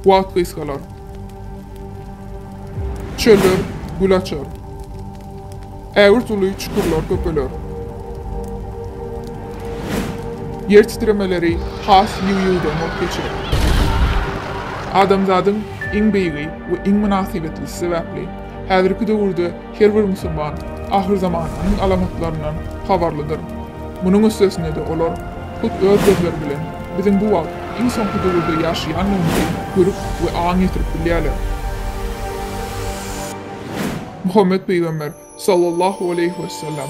Wagt gysgalar. Çöller gül açar. Äwür tuluy çukurlar köpeler. Yer titremeleri has ýyw-ýywdan olup geçirir. Adamzadyň iň beýigi we iň münasibetli sebäpli häzirki döwürde her bir musulman ahyr zamanynyň alamatlaryndan habarlydyr. Munuň üstesinde de olar tut öz gözleri bilen biziň bu wagt iň soňky döwürde ýaşaýanlarymyzy görüp we aň ýetirip bilýärler. Muhammed Peýgamber sallallahu aleyhi ve sellem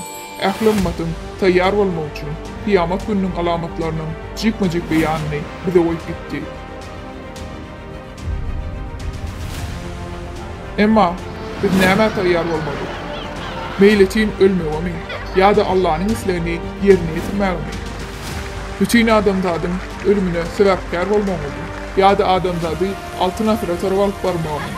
ähli ummatyň taýýar bolmak üçin Kıyamet gününün alamatlarının jikmajik beýanyny bize goýup gitdi. Emma biz näme taýýar bolmadyk? Meýletin ölmegmi ýa-da Allahyň islegini ýerine ýetirmegmi? Bütün adamzadyň ölümine sebäpkär bolmagmy ýa-da adamzady altyn ahyra tarap alyp barmagmy?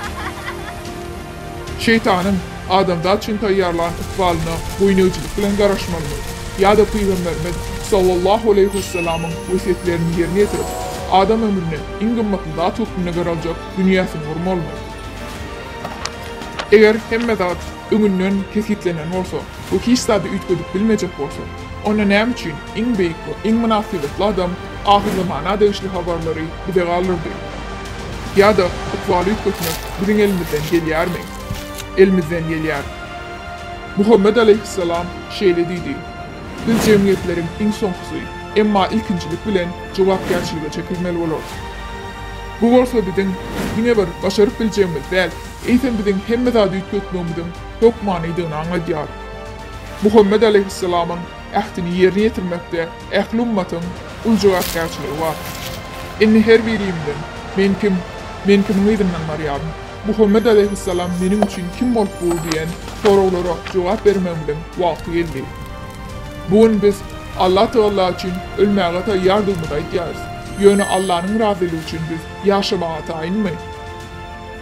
Şeytanyň adamzat üçin taýýarlanan ykbalyna boýnöwçilik bilen garaşmaly ýa-da Peýgamberimiz sallallahu aleyhi ve sellem'in wesiýetlerini ýerine ýetirip, adam ömrüne iň gymmatly zat hukmyna garalajak dünýäsyny gurmaly. Eger hemme zat öňünden kesitlenen bolsa, bu hiç zady üýtgedip bilmejek bolsa, onda näme üçin iň beýik we iň münasibetli adam ahyr zamana degişli habarlary bize galyrdy? Ýa-da ykbaly üýtgetmek biziň elimizden gelýärmi? Elimizden gelýär. Muhammed aleyhisselam şeýle diýdi: biz cemiyetlerin iň soňkusy, emma ilkinçilik bilen jogapkärçilige çekilmeli bolar. Bu bolsa biziň ýene bir başaryp biljegimiz däl, eýsem biziň hemme zady üýtgetmegimiziň çok manydygyny aňladýar. Muhammed aleyhisselamyň ähdini ýerine ýetirmekde ähli ummatyň ul jogapkärçiligi bar. Indi her birimden men kim ýerden barýarym? Muhammed aleyhisselam meniň üçin kim bolup boldy diýen soraglara jogap bermegimiň wagty geldi. Bugün biz Allah Teala için ölmäge taýýar durmada ýaýarys. Ýöne Allahyň razyligi üçin biz ýaşamaga taýinmi?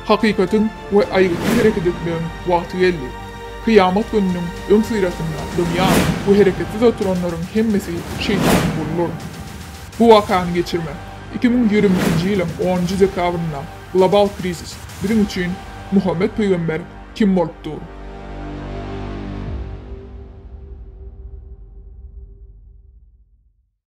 Hakikatin we aýgyny hereket etmegiň wagty geldi. Kıyamet gününiň öň syrasynda dünýä bu hereketsiz oturanlaryň hemmesi şeytanyň bolur. Bu wakany geçirme 2020-nji ýylyň 10-njy dekabrynda global krisis biziň üçin Muhammed Peýgamber kim bolupdy?